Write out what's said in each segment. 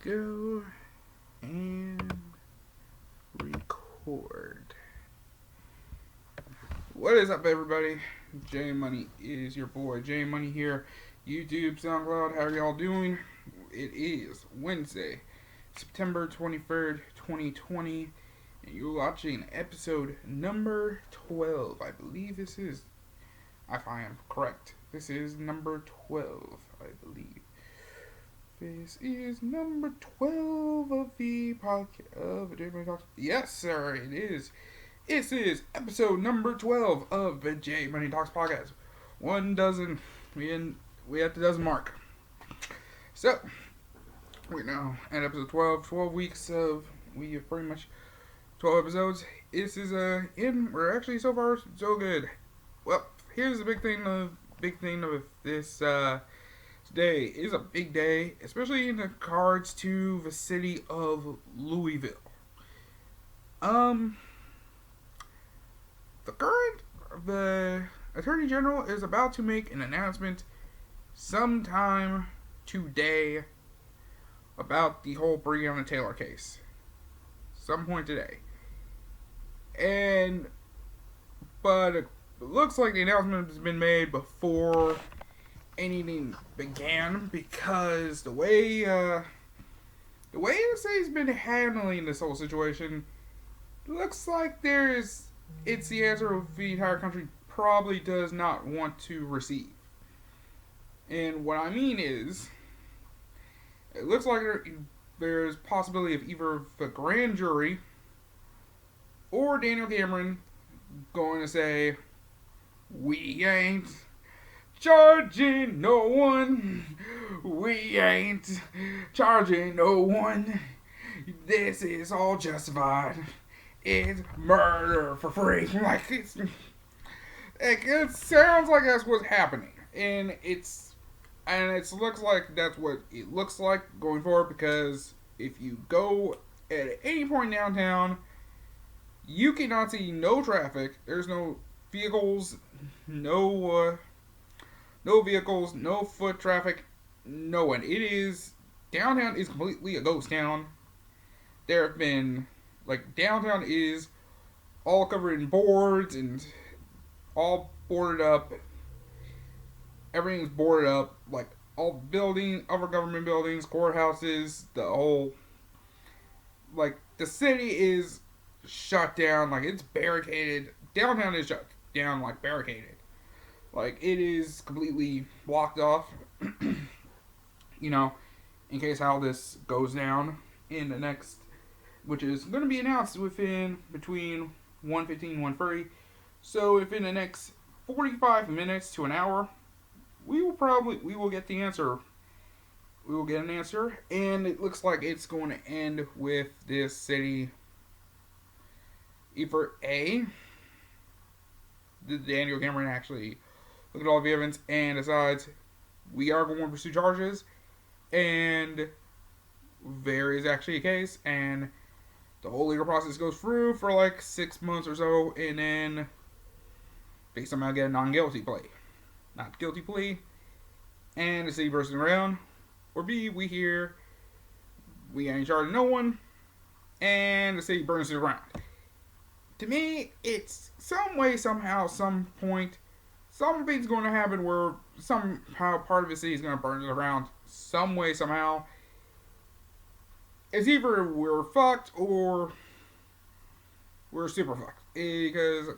Go and record. What is up, everybody? J Money is your boy. J Money here. YouTube, SoundCloud, how are y'all doing? It is Wednesday, September 23rd, 2020, and you're watching episode number 12. I believe this is, if I am correct, this is number 12, I believe. This is number 12 of the podcast of J Money Talks. Yes, sir, it is. This is episode number 12 of the J Money Talks podcast. 1 dozen. We at the dozen mark. So, we're now at episode 12. 12 weeks of, we have pretty much 12 episodes. This is, we're actually so far so good. Well, here's the big thing of this, today is a big day, especially in regards to the city of Louisville. The Attorney General is about to make an announcement sometime today about the whole Breonna Taylor case. Some point today. But it looks like the announcement has been made before anything began, because the way the NSA's been handling this whole situation, looks like it's the answer the entire country probably does not want to receive. And what I mean is, it looks like there's possibility of either the grand jury or Daniel Cameron going to say, we ain't charging no one. We ain't charging no one. This is all justified. It's murder for free. It sounds like that's what's happening. And it looks like that's what it looks like going forward, because if you go at any point downtown, you cannot see no traffic. There's no vehicles, no foot traffic, no one. Downtown is completely a ghost town. There have been, downtown is all covered in boards and all boarded up. Everything's boarded up, all buildings, other government buildings, courthouses, the whole, the city is shut down, it's barricaded. Downtown is shut down, barricaded. It is completely blocked off, in case how this goes down in the next, which is going to be announced between 1:15 and 1:30. So if in the next 45 minutes to an hour, we will get the answer. We will get an answer, and it looks like it's going to end with this city. Either A, did Daniel Cameron actually look at all the evidence and decides we are going to pursue charges, and there is actually a case, and the whole legal process goes through for 6 months or so, and then they somehow get a not guilty plea, and the city bursts around. Or B, we hear we ain't charging no one, and the city burns to the ground. To me, it's some way, somehow, some point, something's going to happen where somehow part of the city is going to burn to the ground. Some way, somehow. It's either we're fucked or we're super fucked. Because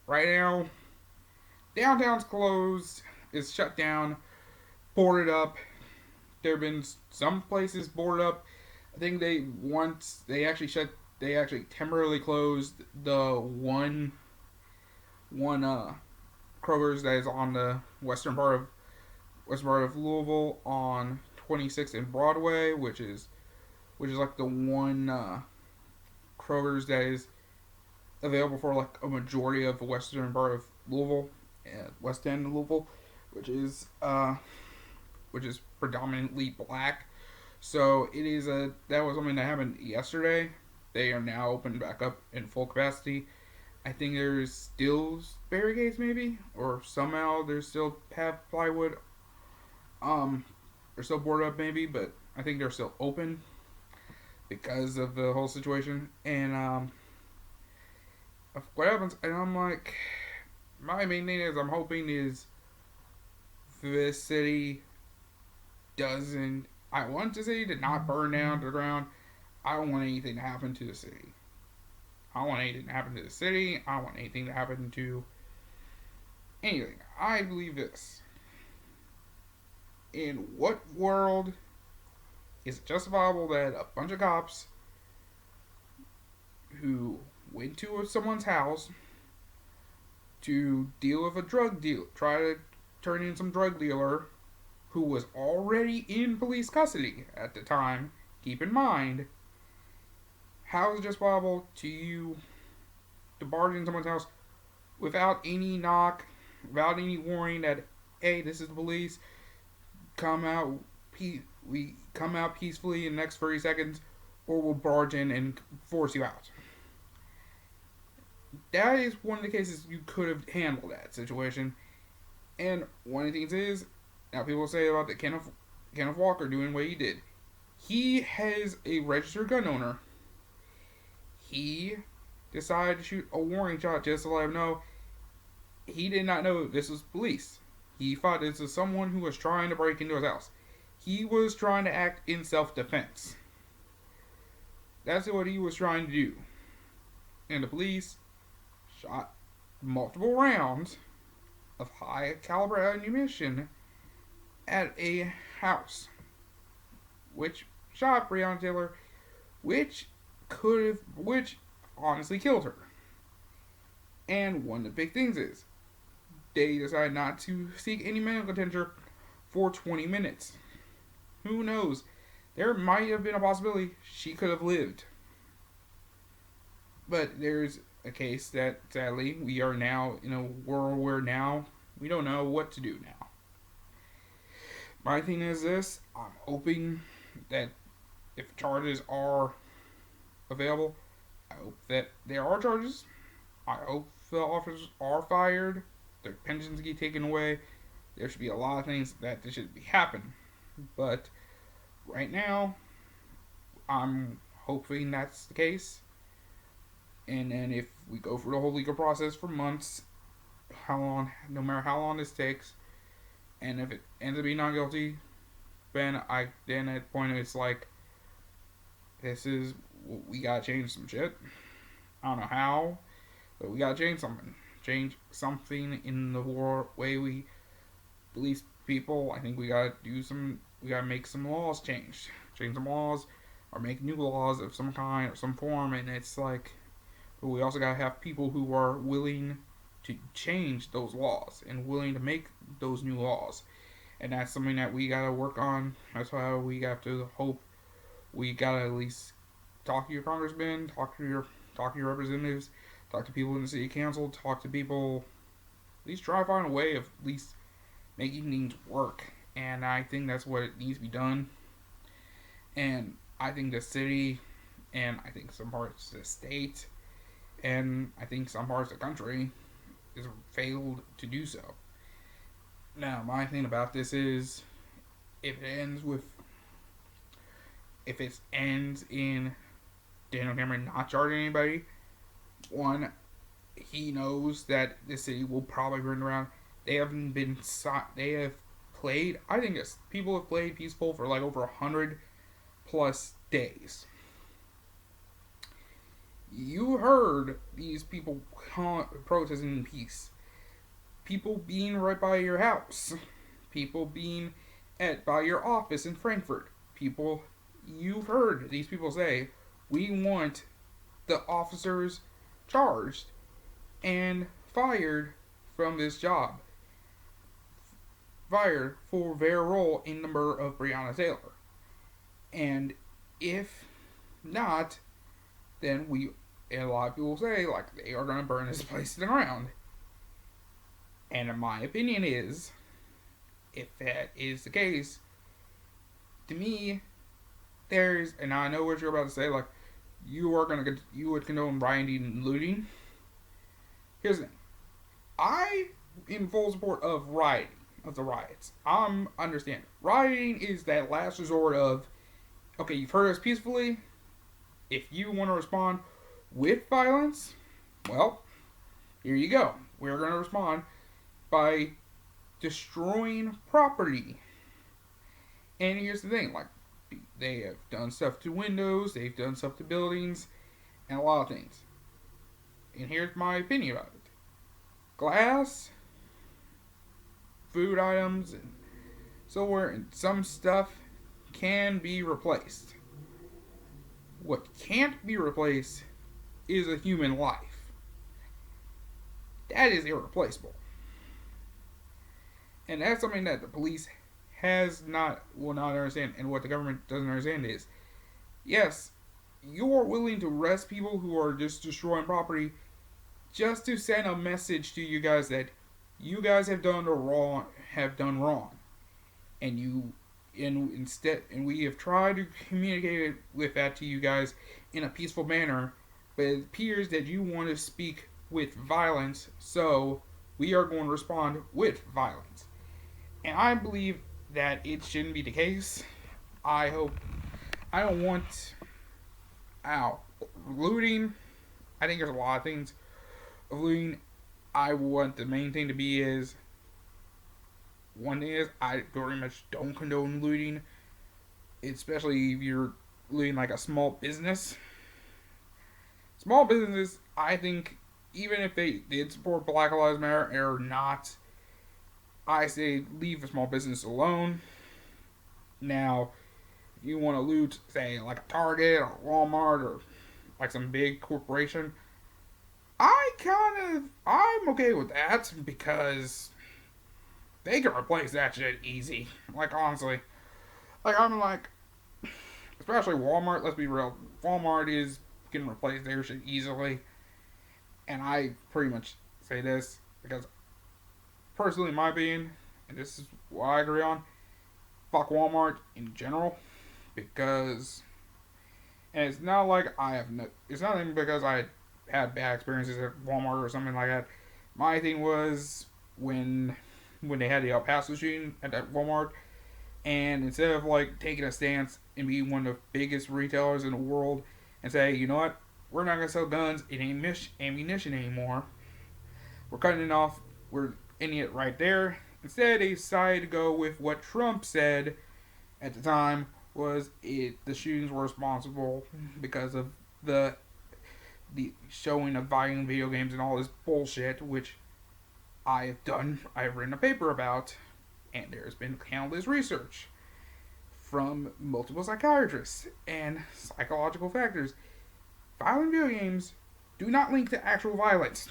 right now, downtown's closed, it's shut down, boarded up. There have been some places boarded up. I think they actually temporarily closed the one Kroger's that is on the western part of Louisville on 26th and Broadway, which is the one Kroger's that is available for a majority of the western part of Louisville, West End of Louisville, which is predominantly black. So that was something that happened yesterday. They are now open back up in full capacity. I think there's still barricades, maybe, or somehow there's still have plywood. They're still boarded up, maybe, but I think they're still open. because of the whole situation. And what happens? And I'm like, my main thing is I'm hoping is this city doesn't. I want the city to not burn down to the ground. I don't want anything to happen to the city. I don't want anything to happen to the city. I don't want anything to happen to anything. I believe this. In what world is it justifiable that a bunch of cops who went to someone's house to deal with a drug deal, try to turn in some drug dealer who was already in police custody at the time, keep in mind, how is it justifiable to you to barge in someone's house without any knock, without any warning that, hey, this is the police, we come out peacefully in the next 30 seconds, or we'll barge in and force you out. That is one of the cases you could have handled that situation. And one of the things is, now people say about the Kenneth Walker doing what he did. He has a registered gun owner. He decided to shoot a warning shot just to let him know he did not know this was police. He thought this was someone who was trying to break into his house. He was trying to act in self-defense. That's what he was trying to do. And the police shot multiple rounds of high caliber ammunition at a house, which shot Breonna Taylor, which honestly killed her. And one of the big things is, they decided not to seek any medical attention for 20 minutes. Who knows? There might have been a possibility she could have lived. But there's a case that, sadly, we are now in a world where now we don't know what to do now. My thing is this, I'm hoping that if charges are available, I hope that there are charges. I hope the officers are fired, their pensions get taken away. There should be a lot of things that should be happening. But right now, I'm hoping that's the case. And then if we go through the whole legal process for months, no matter how long this takes, and if it ends up being not guilty, then at that point it's like, we gotta change some shit. I don't know how, but we gotta change something. Change something in the way we police people. I think we gotta make some laws change some laws, or make new laws of some kind or some form. And it's like, but we also gotta have people who are willing to change those laws and willing to make those new laws. And that's something that we gotta work on. That's why we have to hope. We gotta at least talk to your congressmen, talk to your representatives, talk to people in the city council, talk to people. At least try to find a way of at least making things work. And I think that's what it needs to be done. And I think the city, and I think some parts of the state, and I think some parts of the country has failed to do so. Now, my thing about this is, if it ends in Daniel Cameron not charging anybody, one, he knows that the city will probably burn around. They have played, I think people have played peaceful for like over 100 plus days. You heard these people protesting in peace. People being right by your house. People being by your office in Frankfurt. You've heard these people say, we want the officers charged and fired from this job. Fired for their role in the murder of Breonna Taylor. And if not, then a lot of people say, like, they are going to burn this place to the ground. And in my opinion is, if that is the case, to me, and I know what you're about to say, like, you would condone rioting and looting. Here's the thing. I am in full support of rioting, of the riots. Understand. Rioting is that last resort of, okay, you've heard us peacefully, If you want to respond with violence, well, here you go. We're going to respond by destroying property. And here's the thing, like, they have done stuff to windows, they've done stuff to buildings, and a lot of things. And here's my opinion about it. Glass, food items, and silverware, and some stuff can be replaced. What can't be replaced is a human life. That is irreplaceable. And that's something that the police will not understand, and what the government doesn't understand is, yes, you're willing to arrest people who are just destroying property just to send a message to you guys that you guys have done wrong, and we have tried to communicate with that to you guys in a peaceful manner, but it appears that you want to speak with violence, so we are going to respond with violence. And I believe that it shouldn't be the case. I don't want looting. I think there's a lot of things of looting. I want the main thing to be is, one thing is, I very much don't condone looting, especially if you're looting like a small business. Small businesses, I think, even if they did support Black Lives Matter or not, I say leave a small business alone. Now, if you want to loot, say, like a Target or Walmart or like some big corporation, I'm okay with that because they can replace that shit easy. Like, honestly. Like, especially Walmart, let's be real. Walmart can replace their shit easily. And I pretty much say this because, personally, in my opinion, and this is what I agree on, fuck Walmart in general, because, and it's not like it's not even because I had bad experiences at Walmart or something like that. My thing was when they had the El Paso shooting at that Walmart, and instead of like taking a stance and being one of the biggest retailers in the world and say, you know what, we're not gonna sell guns and ammunition anymore, we're cutting it off, we're ending it right there. Instead, they decided to go with what Trump said at the time was the shootings were responsible because of the showing of violent video games and all this bullshit, which I've written a paper about, and there's been countless research from multiple psychiatrists and psychological factors. Violent video games do not link to actual violence.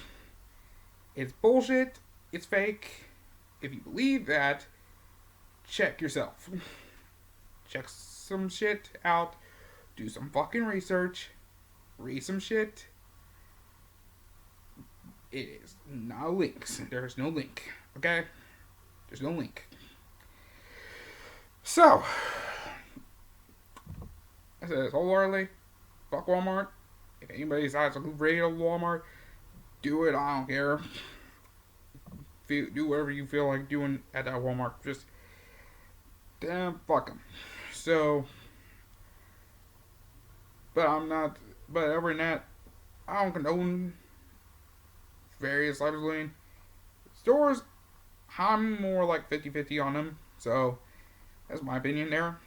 It's bullshit. It's fake. If you believe that, check yourself. Check some shit out. Do some fucking research. Read some shit. It is not links. There's no link. Okay? There's no link. So, I said this wholeheartedly. Fuck Walmart. If anybody decides to raid a Walmart, do it. I don't care. Do whatever you feel like doing at that Walmart. Just, damn, fuck them. So, but other than that, I don't condone various types of looting. Stores, I'm more like 50-50 on them. So, that's my opinion there.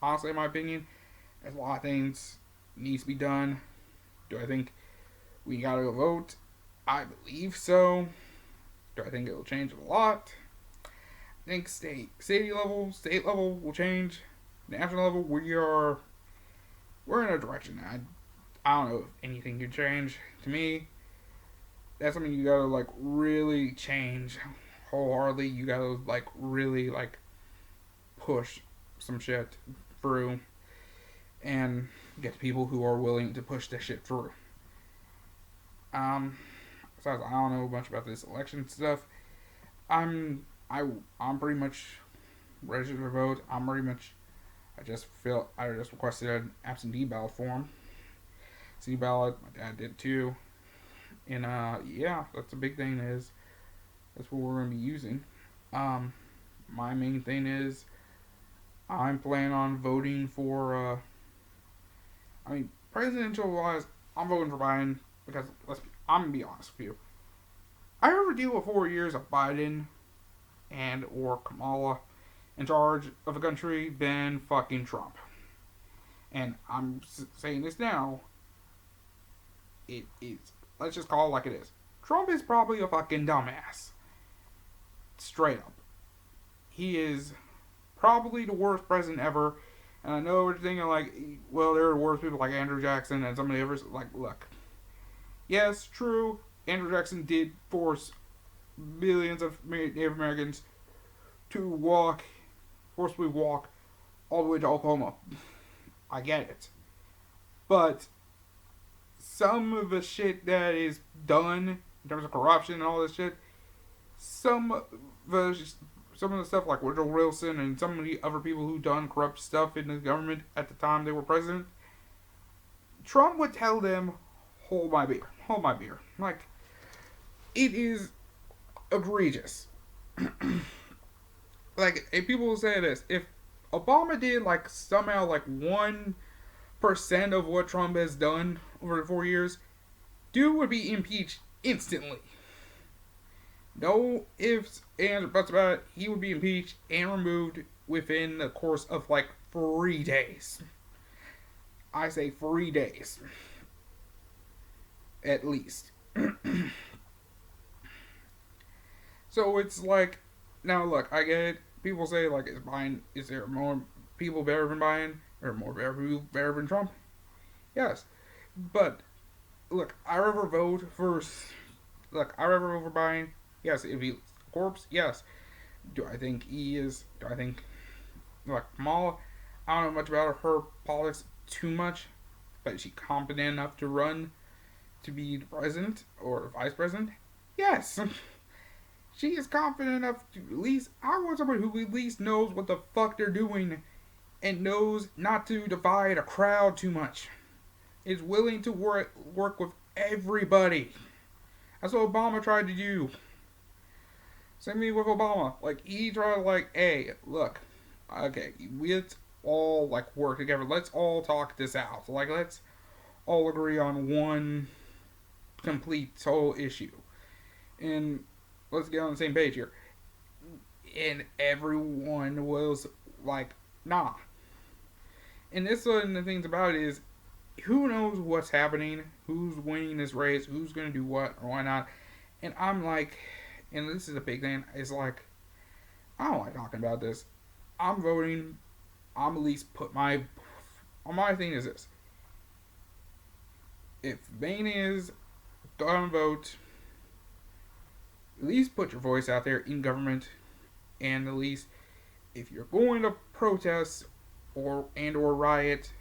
Honestly, my opinion, there's a lot of things needs to be done. Do I think we gotta go vote? I believe so. Do I think it'll change a lot? I think state level will change. National level, we're in a direction. I don't know if anything can change. To me, that's something you gotta like really change wholeheartedly. You gotta like really like push some shit through and get people who are willing to push that shit through. Besides, I don't know much about this election stuff. I'm pretty much registered to vote. I just requested an absentee ballot form. Absentee ballot, my dad did too. And yeah, that's a big thing. That's what we're gonna be using. My main thing is I'm planning on voting for I mean, presidential wise, I'm voting for Biden because I'm gonna be honest with you. I rather deal with 4 years of Biden and or Kamala in charge of a country than fucking Trump. And I'm saying this now. It is. Let's just call it like it is. Trump is probably a fucking dumbass. Straight up. He is probably the worst president ever. And I know we're thinking like, well, there are worse people like Andrew Jackson and some of the others. Like, look. Yes, true. Andrew Jackson did force millions of Native Americans to forcibly walk all the way to Oklahoma. I get it. But some of the shit that is done in terms of corruption and all this shit, some of the stuff like Woodrow Wilson and some of the other people who done corrupt stuff in the government at the time they were president, Trump would tell them, hold my beer. Hold my beer. Like, it is egregious. Like, if people will say this, if Obama did, like, somehow, like, 1% of what Trump has done over the 4 years, dude would be impeached instantly. No ifs, ands, or buts about it. He would be impeached and removed within the course of, like, 3 days. I say 3 days. At least. So it's like, now look, I get it. People say, like, is there more people better than Biden? Or more better than Trump? Yes. But, look, I rather vote for Biden. Yes. If he's a corpse, yes. Do I think, like, Kamala, I don't know much about her politics too much, but is she competent enough to run to be the president or vice president? Yes. She is confident enough to at least, I want somebody who at least knows what the fuck they're doing and knows not to divide a crowd too much. Is willing to work with everybody. That's what Obama tried to do. Same thing with Obama. Like, he tried to, like, hey, look, okay, let's all, like, work together. Let's all talk this out. Like, let's all agree on one complete total issue. And let's get on the same page here. And everyone was like, nah. And this one of the things about it is, who knows what's happening, who's winning this race, who's going to do what, or why not. And I'm like, and this is a big thing, it's like, I don't like talking about this. I'm voting, I'm at least put my thing is this. If Maine is gonna vote, at least put your voice out there in government, and at least if you're going to protest or riot,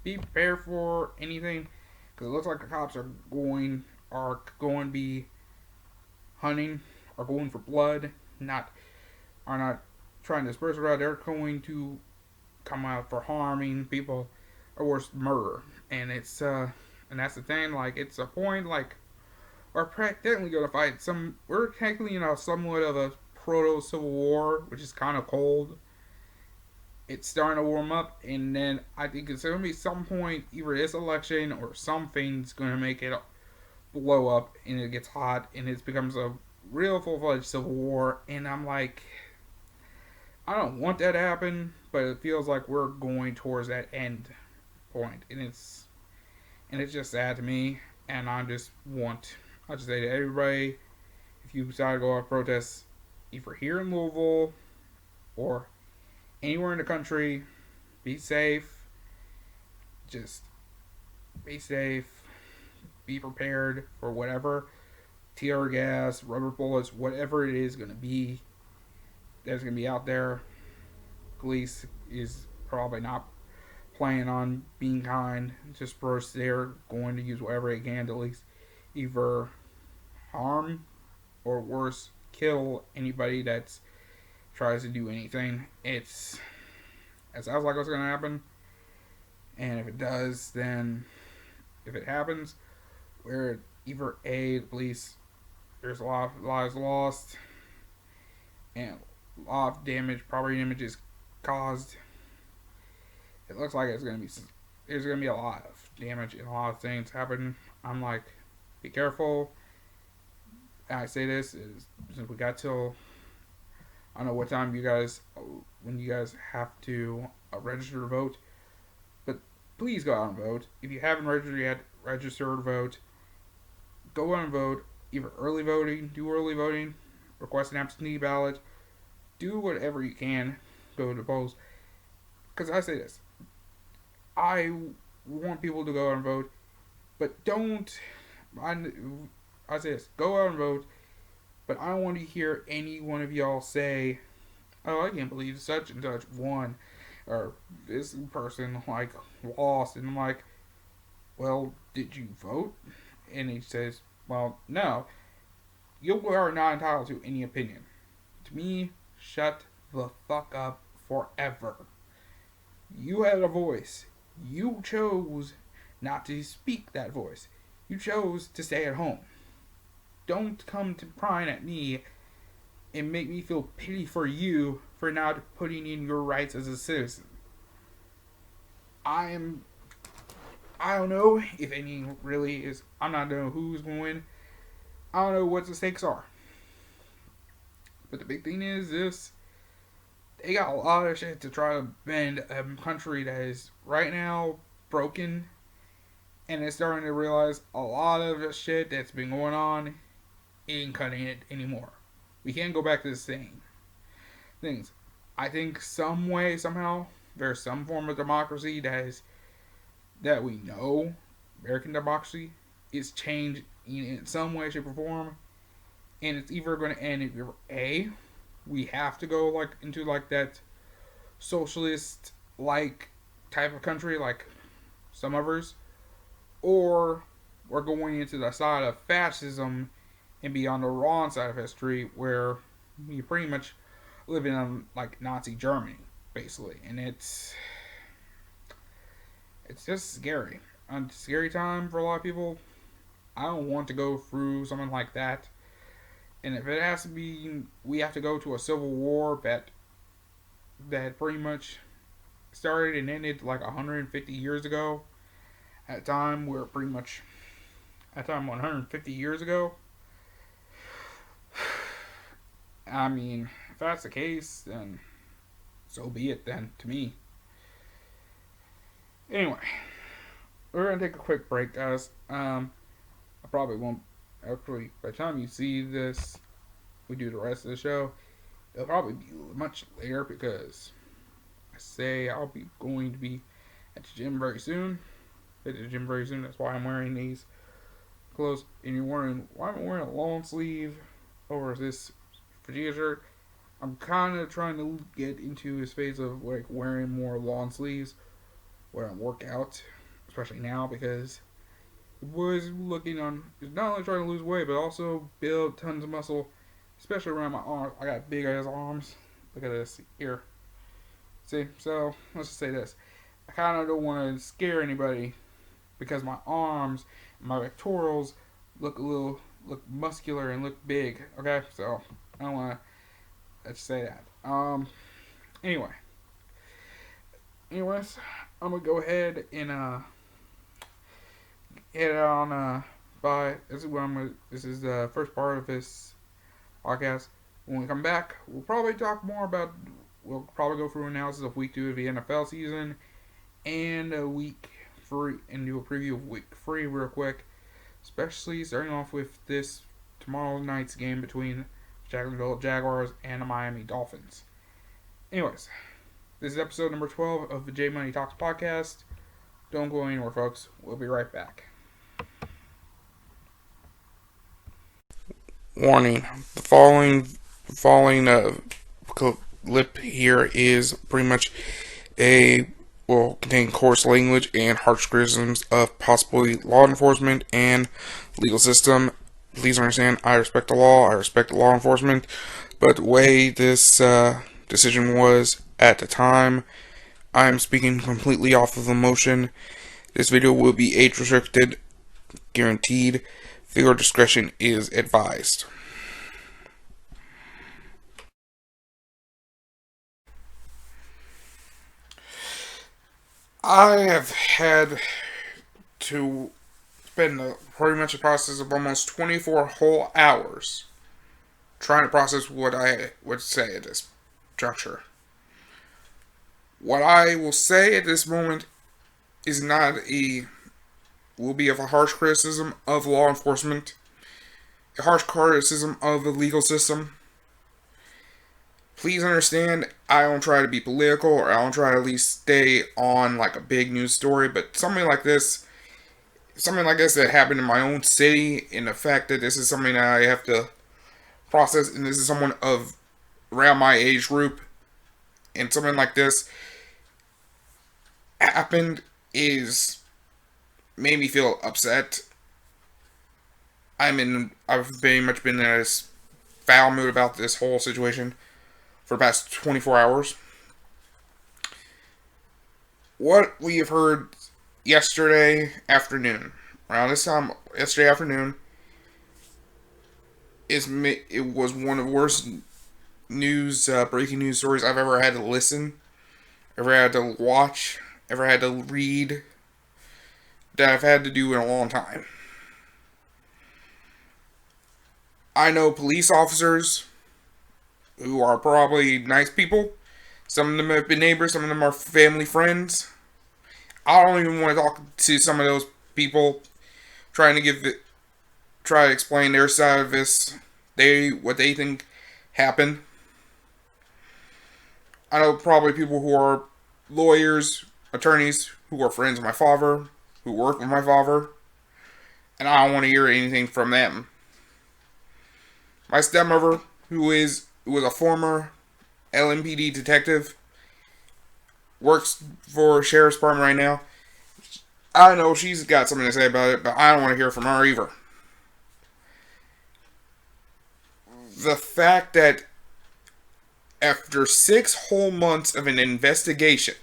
be prepared for anything, because it looks like the cops are going to be hunting, are going for blood, are not trying to disperse it. They're going to come out for harming people, or worse, murder. And it's and that's the thing. Like, it's a point. Like, we're technically going to fight we're technically in a somewhat of a proto-civil war, which is kind of cold. It's starting to warm up, and then I think it's going to be some point, either this election or something's going to make it blow up, and it gets hot, and it becomes a real full-fledged civil war. And I'm like, I don't want that to happen, but it feels like we're going towards that end point, and it's just sad to me. And I just say to everybody, if you decide to go out protests, either here in Louisville or anywhere in the country, be safe. Just be safe. Be prepared for whatever tear gas, rubber bullets, whatever it is going to be that's going to be out there. Police is probably not planning on being kind. Just first, they're going to use whatever they can to at least either harm or worse, kill anybody that tries to do anything. It sounds like what's going to happen. And if it does, then if it happens, where either the police, there's a lot of lives lost and a lot of damage, property damage is caused. It looks like it's going to be there's going to be a lot of damage and a lot of things happen. I'm like, be careful. And I say this is since we got till, I don't know what time you guys, when you guys have to register to vote, but please go out and vote. If you haven't registered yet, register to vote. Go out and vote. Either early voting, do early voting, request an absentee ballot, do whatever you can, go to the polls. Because I say this, I want people to go out and vote, but don't. I say this, go out and vote, but I don't want to hear any one of y'all say, "Oh, I can't believe such and such won," or this person like lost, and I'm like, "Well, did you vote?" And he says, "Well, no. You are not entitled to any opinion." To me, shut the fuck up forever. You had a voice. You chose not to speak that voice. You chose to stay at home. Don't come to prying at me and make me feel pity for you for not putting in your rights as a citizen. I don't know if any really is. I'm not knowing who's going to win. I don't know what the stakes are. But the big thing is this. They got a lot of shit to try to bend a country that is right now broken. And it's starting to realize a lot of the shit that's been going on ain't cutting it anymore. We can't go back to the same things. I think some way, somehow, there's some form of democracy that we know, American democracy, is changed in some way, shape, or form. And it's either going to end if A, we have to go like into like that socialist like type of country like some others, or we're going into the side of fascism and be on the wrong side of history where we pretty much living in like Nazi Germany basically, and it's just scary. A scary time for a lot of people. I don't want to go through something like that. And if it has to be, we have to go to a civil war that pretty much started and ended like 150 years ago. At a time 150 years ago. I mean, if that's the case, then so be it then, to me. Anyway, we're going to take a quick break, guys. I probably won't, actually, by the time you see this, we do the rest of the show, it'll probably be much later because I'll be going to be at the gym very soon. That's why I'm wearing these clothes. And you're wondering why I'm wearing a long sleeve over this Vegeta shirt. I'm kind of trying to get into his phase of like wearing more long sleeves when I work out, especially now because was looking on is not only trying to lose weight but also build tons of muscle, especially around my arms. I got big ass arms. Look at this here. See, so let's just say this. I kind of don't want to scare anybody because my arms, my pectorals look muscular and look big. Okay, so I don't want to. Let's say that. Anyways, I'm gonna go ahead and head on by. This is the first part of this podcast. When we come back, we'll probably talk more about. We'll probably go through analysis of week 2 of the NFL season and week 3 and do a preview of week 3 real quick. Especially starting off with this tomorrow night's game between Jacksonville Jaguars and the Miami Dolphins. Anyways, this is episode number 12 of the J Money Talks podcast. Don't go anywhere, folks. We'll be right back. Warning: the following clip here is pretty much will contain coarse language and harsh criticisms of possibly law enforcement and legal system. Please understand, I respect the law, I respect law enforcement, but the way this decision was at the time, I am speaking completely off of emotion. This video will be age restricted, guaranteed. Viewer discretion is advised. I have had to spend pretty much a process of almost 24 whole hours trying to process what I would say at this juncture. What I will say at this moment is not will be of a harsh criticism of law enforcement, a harsh criticism of the legal system. Please understand, I don't try to be political, or I don't try to at least stay on like a big news story, but something like this that happened in my own city, and the fact that this is something that I have to process, and this is someone of around my age group, and something like this happened, is made me feel upset. I've very much been in this foul mood about this whole situation for the past 24 hours. What we have heard yesterday afternoon, around this time yesterday afternoon, it was one of the worst breaking news stories I've ever had to listen, ever had to watch, ever had to read, that I've had to do in a long time. I know police officers who are probably nice people. Some of them have been neighbors, some of them are family friends. I don't even want to talk to some of those people try to explain their side of this. What they think happened. I know probably people who are lawyers, attorneys, who are friends of my father, who work with my father, and I don't want to hear anything from them. My stepmother, who was a former LMPD detective, works for Sheriff's Department right now. I know she's got something to say about it, but I don't want to hear from her either. The fact that after 6 whole months of an investigation,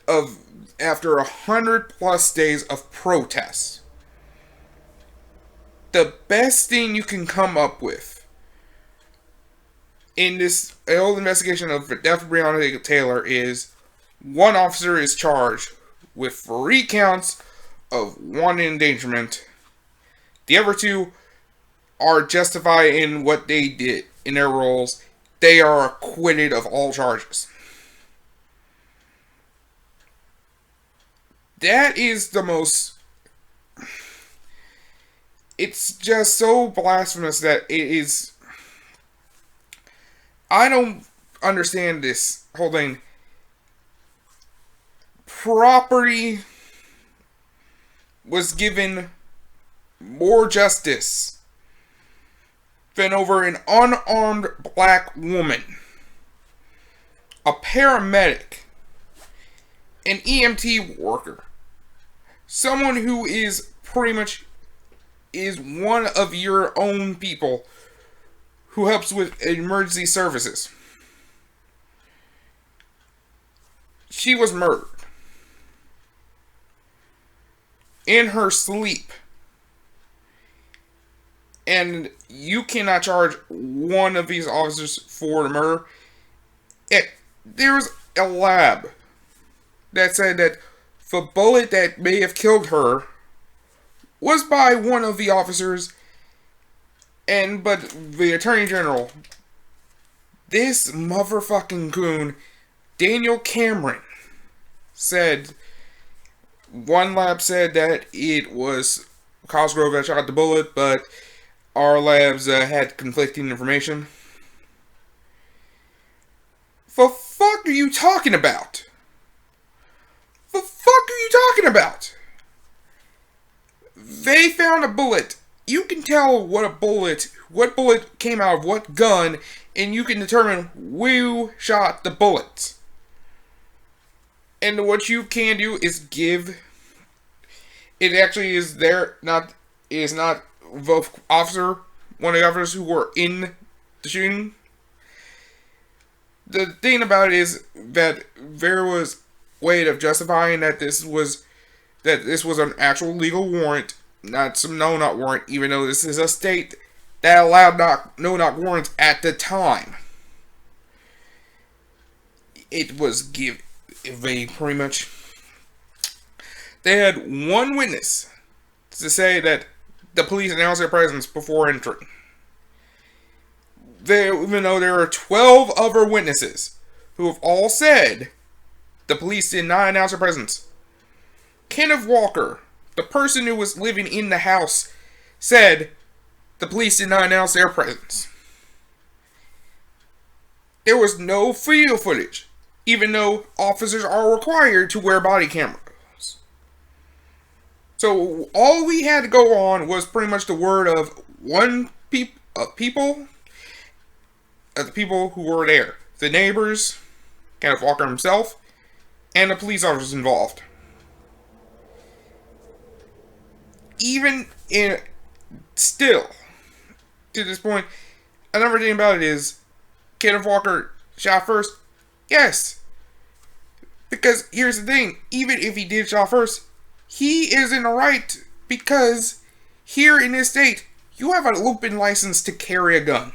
after 100+ days of protests, the best thing you can come up with in this old investigation of the death of Breonna Taylor is one officer is charged with 3 counts of wanton endangerment. The other 2 are justified in what they did in their roles. They are acquitted of all charges. That is the most... It's just so blasphemous that it is... I don't understand this whole thing. Property was given more justice than over an unarmed black woman, a paramedic, an EMT worker, someone who is pretty much is one of your own people who helps with emergency services. She was murdered in her sleep. And you cannot charge one of these officers for the murder. There's a lab that said that the bullet that may have killed her was by one of the officers, but the Attorney General, this motherfucking coon, Daniel Cameron, said, one lab said that it was Cosgrove that shot the bullet, but our labs had conflicting information. The fuck are you talking about? The fuck are you talking about? They found a bullet. You can tell what bullet came out of what gun, and you can determine who shot the bullets. And what you can do is give... It actually is not the officer, one of the officers who were in the shooting. The thing about it is that there was a way of justifying that this was an actual legal warrant, not some no-knock warrant, even though this is a state that allowed no-knock warrants at the time. it was they pretty much, they had one witness to say that the police announced their presence before entering. Even though there are 12 other witnesses who have all said the police did not announce their presence. Kenneth Walker, the person who was living in the house, said the police did not announce their presence. There was no video footage, even though officers are required to wear body cameras. So all we had to go on was pretty much the word of the people who were there. The neighbors, Kenneth Walker himself, and the police officers involved. Still, to this point, another thing about it is, Kenneth Walker shot first? Yes. Because here's the thing, even if he did shot first, he is in the right, because here in this state, you have an open license to carry a gun.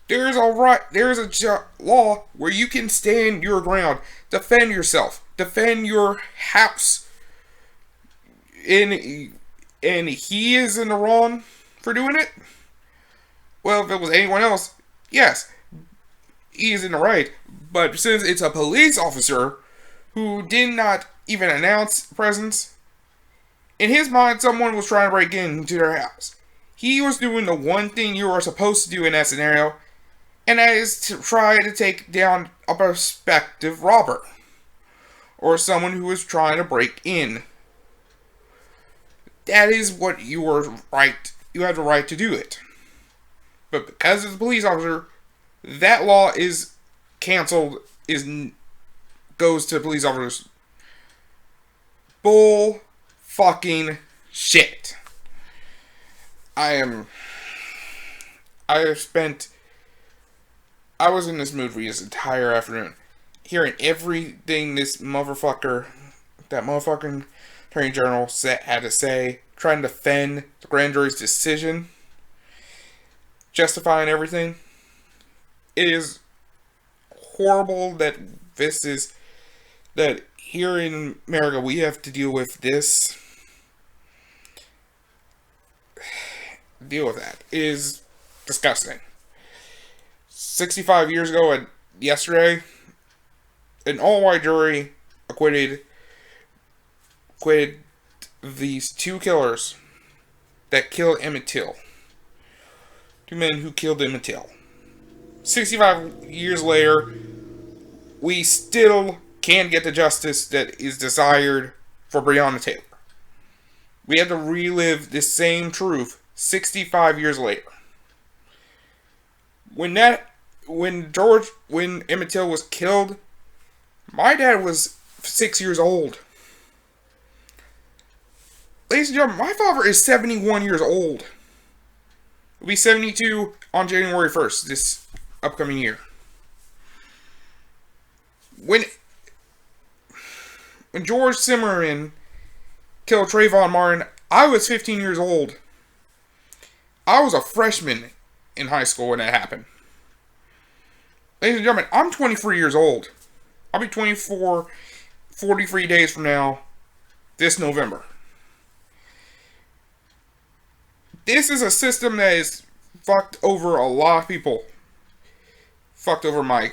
There's a law where you can stand your ground, defend yourself, defend your house. And he is in the wrong for doing it? Well, if it was anyone else, yes, he is in the right. But since it's a police officer who did not even announce presence, in his mind, someone was trying to break into their house. He was doing the one thing you are supposed to do in that scenario, and that is to try to take down a prospective robber, or someone who is trying to break in. That is what you were right. You have the right to do it. But because it's a police officer, that law is canceled. Goes to police officers. Bull fucking shit. I was in this mood for this entire afternoon, hearing everything that motherfucking Attorney General had to say, trying to defend the grand jury's decision, justifying everything. It is horrible that here in America we have to deal with this. Deal with that. It is disgusting. 65 years ago and yesterday, an all-white jury acquitted these two killers that killed Emmett Till. Two men who killed Emmett Till. 65 years later, we still can't get the justice that is desired for Breonna Taylor. We have to relive this same truth 65 years later. When Emmett Till was killed, my dad was 6 years old. Ladies and gentlemen, my father is 71 years old. He'll be 72 on January 1st, this upcoming year. When George Zimmerman killed Trayvon Martin, I was 15 years old. I was a freshman in high school when that happened. Ladies and gentlemen, I'm 23 years old. I'll be 24, 43 days from now, this November. This is a system that is fucked over a lot of people. Fucked over my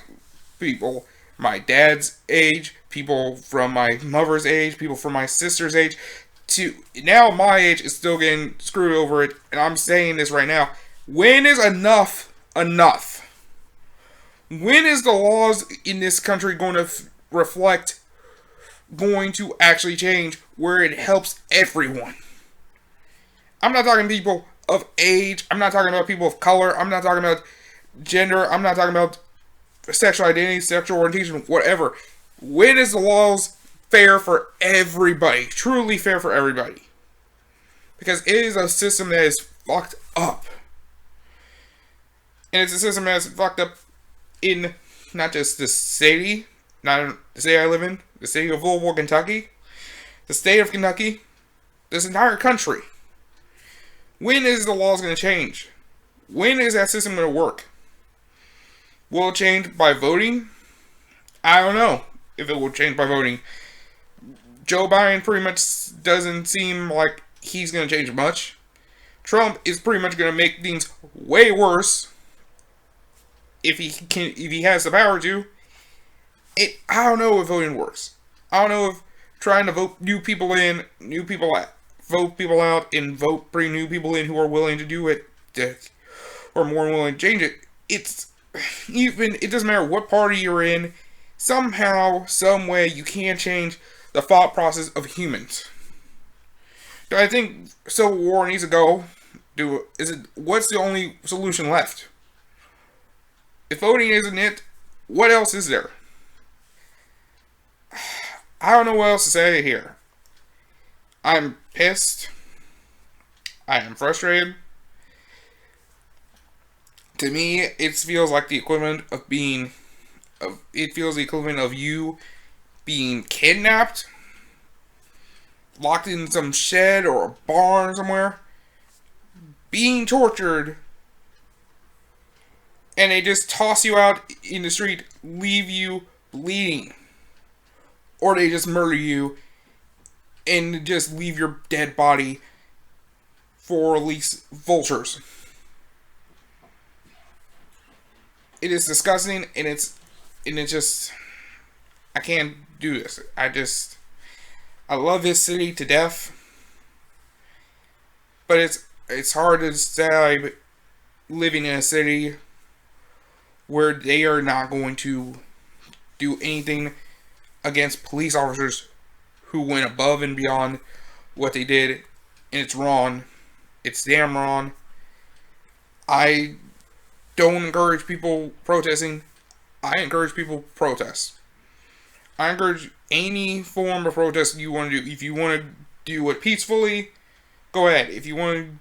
people, my dad's age, people from my mother's age, people from my sister's age, to now my age is still getting screwed over it. And I'm saying this right now. When is enough enough? When is the laws in this country going to going to actually change where it helps everyone? I'm not talking people of age. I'm not talking about people of color. I'm not talking about gender. I'm not talking about sexual identity, sexual orientation, whatever. When is the laws fair for everybody? Truly fair for everybody. Because it is a system that is fucked up. And it's a system that is fucked up in not just the city, not the city I live in, the city of Louisville, Kentucky, the state of Kentucky, this entire country. When is the laws going to change? When is that system going to work? Will it change by voting? I don't know if it will change by voting. Joe Biden pretty much doesn't seem like he's going to change much. Trump is pretty much going to make things way worse if he has the power to. I don't know if voting works. I don't know if trying to vote new people in, new people out, vote people out, and bring new people in who are willing to do it, or more willing to change it. It doesn't matter what party you're in. Somehow, some way, you can change the thought process of humans. Do I think Civil War needs to go? What's the only solution left? If voting isn't it, what else is there? I don't know what else to say here. I'm pissed. I am frustrated. To me, it feels like the equivalent of you being kidnapped, locked in some shed or a barn somewhere, being tortured, and they just toss you out in the street, leave you bleeding. Or they just murder you and just leave your dead body for at least vultures. It is disgusting, and it's just, I can't do this. I love this city to death, but it's hard to decide living in a city where they are not going to do anything against police officers who went above and beyond what they did, and it's wrong. It's damn wrong. I don't encourage people protesting. I encourage people to protest. I encourage any form of protest you want to do. If you want to do it peacefully, go ahead. If you want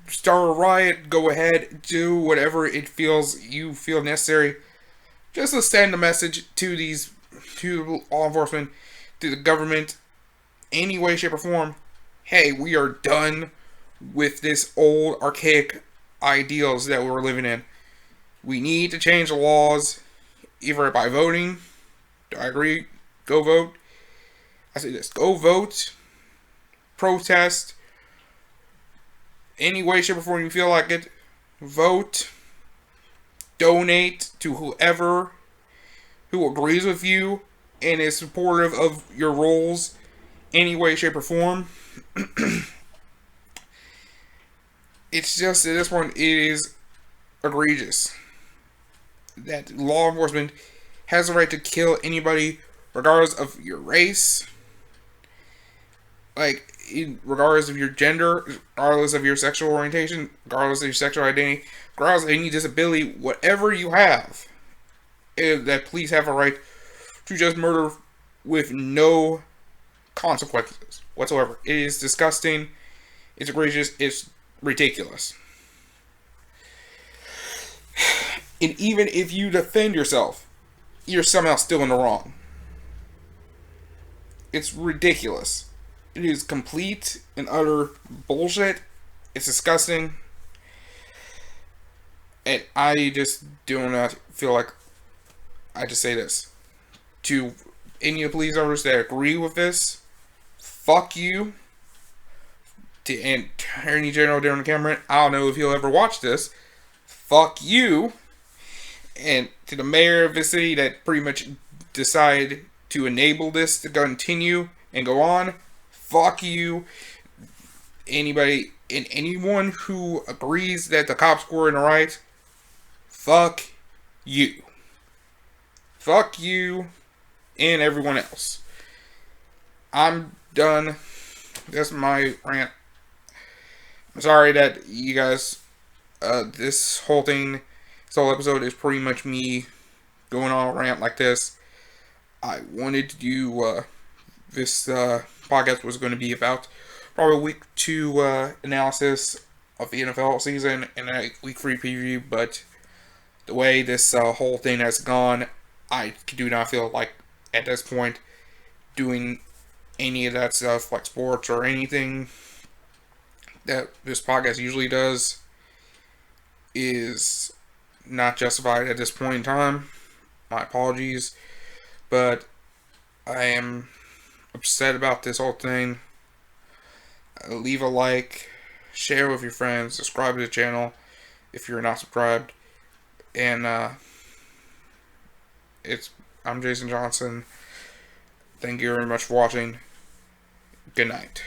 to start a riot, go ahead. Do whatever you feel necessary. Just to send a message to law enforcement, to the government, any way, shape, or form. Hey, we are done with this old, archaic ideals that we're living in. We need to change the laws, either by voting. Do I agree? Go vote. I say this. Go vote. Protest. Any way, shape, or form you feel like it. Vote. Donate to whoever who agrees with you and is supportive of your roles, any way, shape, or form. It's just, at this point, it is egregious that law enforcement has the right to kill anybody regardless of your race, regardless of your gender, regardless of your sexual orientation, regardless of your sexual identity, regardless of any disability, whatever you have, that police have a right to just murder with no consequences whatsoever. It is disgusting. It's egregious. It's ridiculous. And even if you defend yourself, you're somehow still in the wrong. It's ridiculous. It is complete and utter bullshit. It's disgusting. And I just do not feel like I just say this. To any of the police officers that agree with this, fuck you. To Attorney General Darren Cameron, I don't know if he'll ever watch this. Fuck you. And to the mayor of the city that pretty much decided to enable this to continue and go on, fuck you. Anybody and anyone who agrees that the cops were in the right, fuck you. Fuck you and everyone else. I'm done. That's my rant. I'm sorry that you guys, this whole episode is pretty much me going on a rant like this. I wanted to do, this podcast was going to be about probably week 2 analysis of the NFL season and a week 3 preview, but the way this whole thing has gone, I do not feel like at this point doing any of that stuff like sports or anything that this podcast usually does is not justified at this point in time. My apologies but I am upset about this whole thing. Leave a like, share with your friends, subscribe to the channel if you're not subscribed, and I'm Jason Johnson. Thank you very much for watching. Good night.